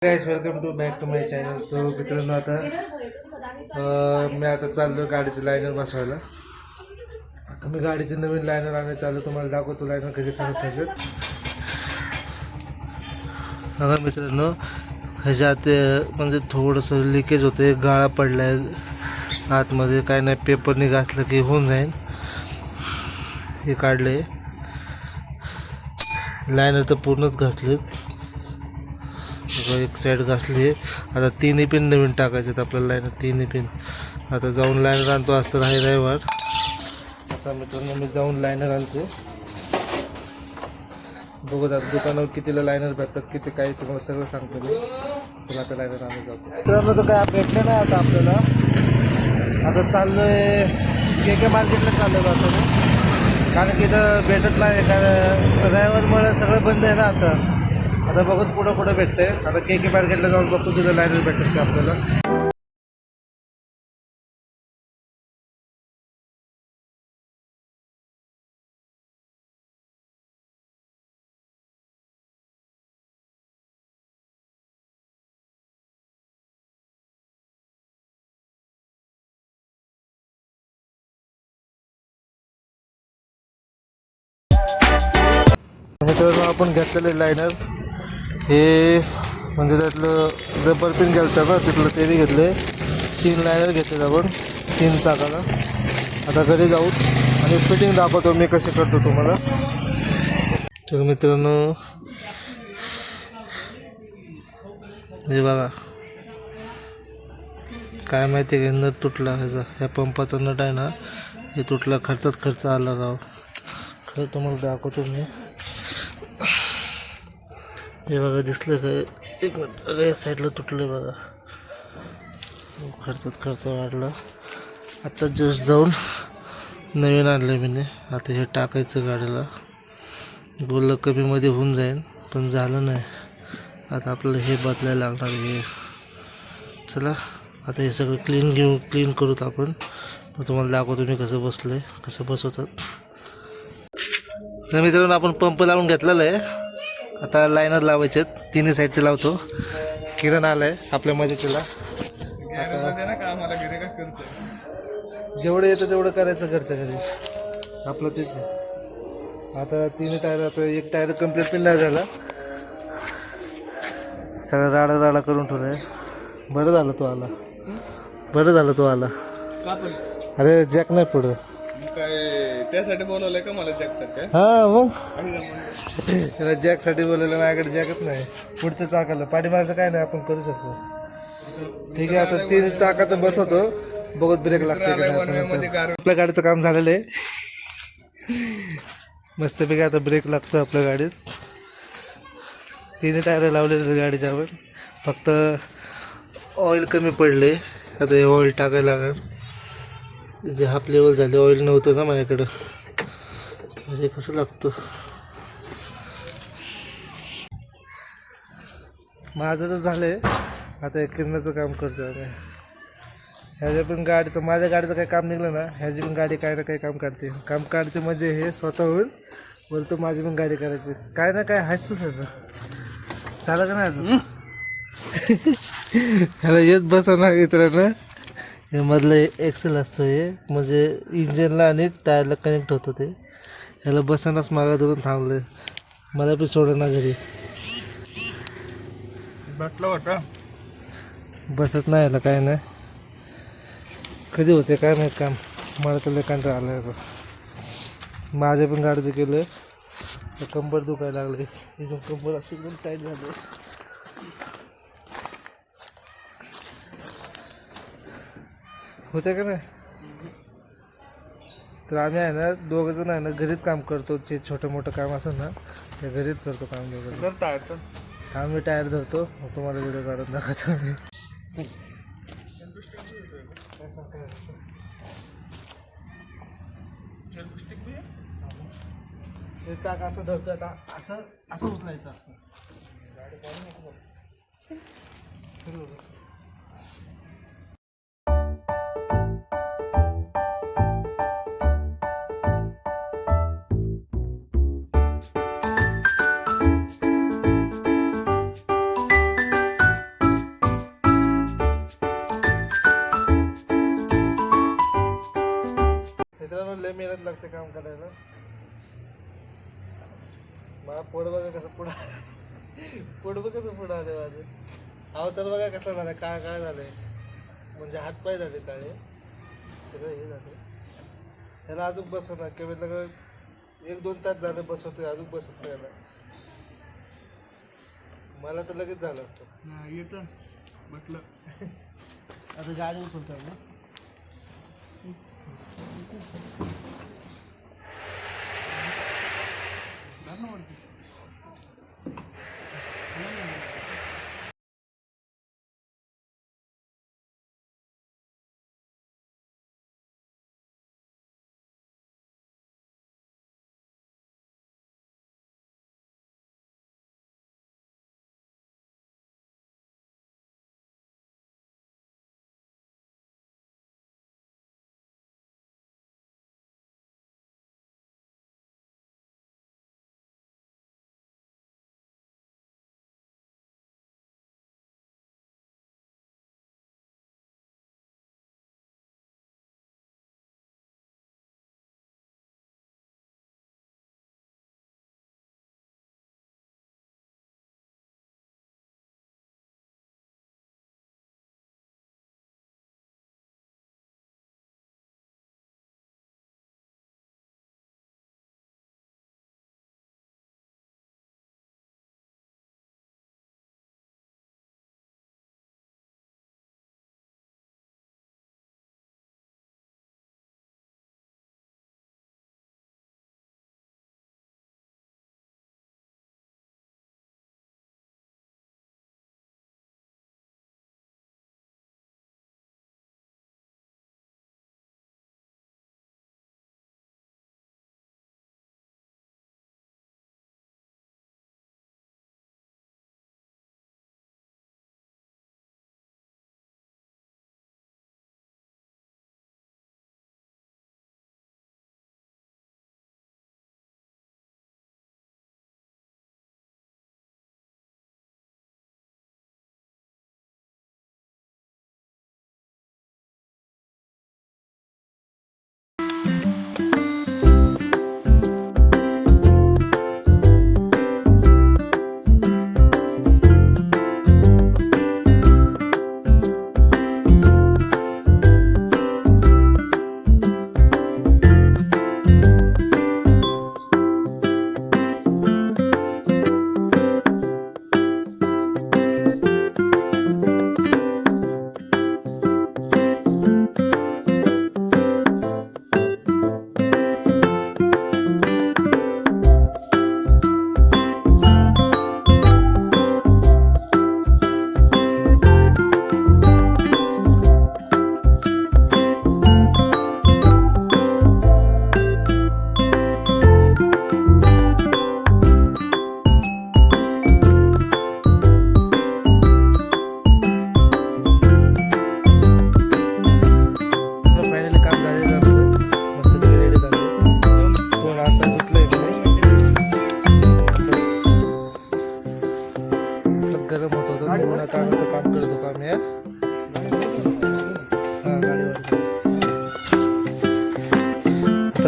Guys welcome to back to my channel. तो मित्रांनो आता मी आता चाललो गाडीचं लायनर बसवायला. आता मी गाडीचे नवीन लायनर आणायला चाललो, तुम्हाला दाखवतो लायनर कसे फिरत आहेत. बघा मित्रांनो, ह्याच्यात म्हणजे थोडंसं लिकेज होते, गाळा पडला आहे आतमध्ये. काय नाही, पेपरने घासलं की होऊन जाईल. हे काढले लायनर तर पूर्णच घासलेत. एक साईड घासली आहे. आता तिन्ही पिन नवीन टाकायचे आहेत आपल्याला लायनर, तिन्ही पिन. आता जाऊन लायनर आणतो, असतं आहे रविवार. आता मित्रांनो मी जाऊन लायनर आणतो. बघत आता दुकानावर कितीला लायनर भेटतात, किती काय तुम्हाला सगळं सांगतो मी. चला आता लायनर आणून जातो. मित्रांनो तर काय भेटलं नाही आता आपल्याला. आता चाललो आहे के मार्केटला चाललो जातो मी, कारण की इथं भेटत नाही. कारण रविवारमुळे सगळं बंद आहे ना आता. आता बघत पुढं पुढं भेटतंय. आता के मार्केटला जाऊन बघतो तिथं लायनर भेटत का आपल्याला. मित्रांनो आपण घेतलेले लायनर हे म्हणजे त्यातलं रबर पिन घ्यायचं ना, तिथलं ते बी घेतले. 3 लायनर घेतले आपण 3 चाकाला. आता घरी जाऊ आणि फिटिंग दाखवतो मी कशी करतो तुम्हाला. तर मित्रांनो हे बघा, काय माहिती आहे का, नट तुटला ह्याचा. ह्या पंपाचा नट आहे ना, हे तुटला. खर्चात खर्च आला राव. खरं तुम्हाला दाखवतो मी. हे बघा, दिसलं का? एक मिनिट, अरे साईडला तुटलं बघा. खर्चात खर्च वाढला. आता जस्ट जाऊन नवीन आणलं मी. आता हे टाकायचं गाडीला. बोललं कमीमध्ये होऊन जाईल, पण झालं नाही. आता आपल्याला हे बदलायला लागणार हे. चला आता हे सगळं क्लीन करूत आपण. तुम्हाला दाखवतो मी कसं बसलं आहे, कसं बसवतात. तर मित्रांनो आपण पंप लावून घेतलेला आहे. आता लायनर लावायचे आहेत, तिन्ही साईडचे लावतो. किरण आलाय आपल्या मदतीला. जेवढं येतं तेवढं करायचं घरच्या घरी, आपलं तेच. आता 3 टायर, आता एक टायर कम्प्लीट पण नाही झाला. सगळं राडा करून ठेवलाय. बरं झालं तो आला, बरं झालं तो आला. अरे जॅक नाही पुढं काय त्यासाठी बोलवलंय का मला जॅकसाठी? हा मग त्याला जॅकसाठी बोलवलं. माझ्याकडे जॅकच नाही पुढचं चाकाला. पाठीमागचं काय नाही, आपण करू शकतो. ठीक आहे, आता 3 चाकाचं बसवतो. बघत ब्रेक लागते का नाही. आपल्या गाडीचं काम झालेलं आहे मस्तपैकी. आता ब्रेक लागतो आपल्या गाडीत. 3 टायर लावलेले गाडीच्या आपण. फक्त ऑइल कमी पडले. आता हे ऑइल टाकायला लागेल. जे हाफ लेवल झाले, ऑइल नव्हतं ना माझ्याकडं. म्हणजे कसं लागतं. माझं तर झालंय. आता हे किरणाचं काम करतो आम्ही. ह्याच्या पण गाडीचं, माझ्या गाडीचं काही काम निघलं ना, ह्याची पण गाडी काही ना काही काम काढते. म्हणजे हे स्वतःहून बोलतो माझी पण गाडी करायची. काय ना काय हसतोच ह्याचं. चालं का नाही अजून ह्याला येत बसा ना मित्रांनो. हे मधलं एक्सेल असतं हे, म्हणजे इंजिनला आणि टायरला कनेक्ट होतं ते. ह्याला बसानाच मागं धरून थांबलं. मला बी सोडं ना घरी. बसला होता बसत नाही ह्याला, काय नाही. कधी होते काय नाही काम. मला तर लय कंटाळा आला आहे. माझ्या पण गाडीचं केलं, कंबर दुखायला लागले. एकदम कंबर असं एकदम टाईट झालं. होते का नाही. तर आम्ही आहे ना, दोघंजण आहे ना, घरीच काम करतो. जे छोटं मोठं काम असेल ना, ते घरीच करतो काम. दोघं काम मी टायर धरतो, मग तुम्हाला व्हिडिओ काढून दाखवतो मी. हे चाक असं धरतो. आता असं असं उचलायचं असतं. लागते काम करायला. मला पोट बघा कसं पुढं पोट बघ कसं पुढं आलं माझं. अहो तर बघा कसं झालं, काय काय झालंय, म्हणजे हातपाय झाले काळे सगळं हे झालं. त्याला अजून बसवणार कमीत कमी 1-2 तास झालं बसवतोय, अजून बसत नाही याला. मला तर लगेच झालं असतं. येतं म्हटलं. आता गाडी उचलतोय ना.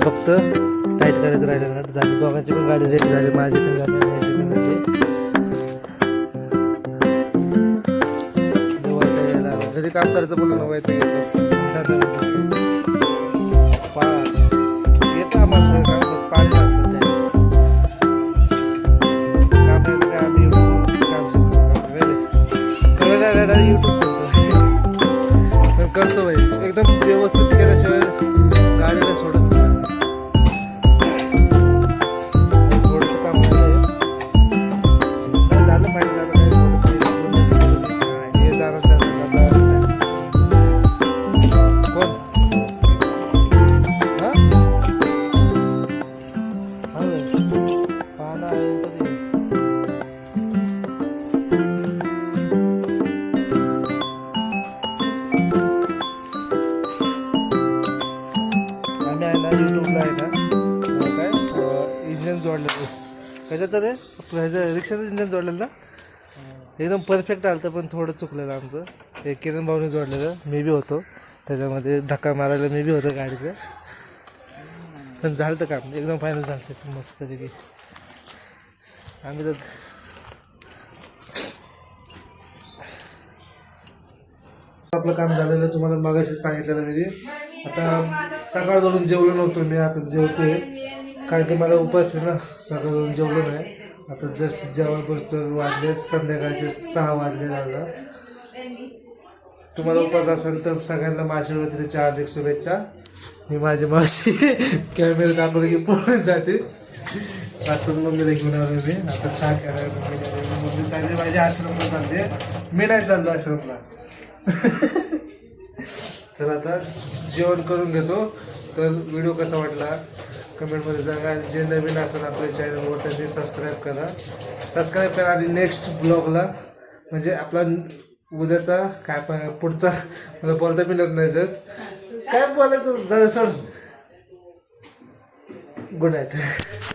फक्त टाईट करायचं राहिलं ना झाली. दोघांची पण गाडी रेडी झाली, माझी पण झाली आणि याची पण झाली. यायला जरी काम करायचं बोललं ना वैताग येतो. येतं आम्हाला सगळं काम, पाणी असतं ते काम यायला काय आम्ही युट्यूब काम शिकतो. करायला युट्यूब करतो पण करतो भाई एकदम व्यवस्थित केल्याशिवाय गाडीला सोडतच नाही. थोडंसं काम झालं काय झालं पाहिजे आता हे जाणार त्याला कोण पाहणं आहे तरी आम्ही आहे ना यूट्यूबला आहे ना काय इंजन जोडलेलं कशाचं रे ह्याचं रिक्षाचं इंजन जोडलेलं ना एकदम परफेक्ट आलं होतं पण थोडं चुकलेलं आमचं. हे किरण भाऊने जोडलेलं, मी बी होतो त्याच्यामध्ये, धक्का मारायला मी बी होतो गाडीचं. पण झालं तर काम एकदम फायनल झालं तर मस्तपैकी. आम्ही तर आपलं काम झालेलं तुम्हाला मगाशी सांगितलेलं मी. आता सकाळ धरून जेवलो नव्हतो मी, आता जेवतोय कारण की मला उपास आहे ना. सकाळ धरून जेवलो नाही, आता जस्ट जेवण बसतो. वाजले संध्याकाळचे 6 वाजले झाला. तुम्हाला उपास असेल तर सगळ्यांना माझ्या वतीच्या हार्दिक शुभेच्छा. मी माझी मावशी कॅमेरा दाखवलं की पळून जाते. आता मम्मीला घेऊन आलो मी. आता चहा करायला मम्मी चालली माझी आश्रमला चालते, मी नाही चाललो आश्रमला. चला आता जेवण करून घेतो. तर व्हिडिओ कसा वाटला कमेंटमध्ये सांगा. जे नवीन असेल आपल्या चॅनलवर त्यांनी सबस्क्राईब करा आणि नेक्स्ट ब्लॉगला म्हणजे आपला उद्याचा काय पुढचा मला बोलता मिळत नाही जस्ट काय बोलायचं. सोड. Good night.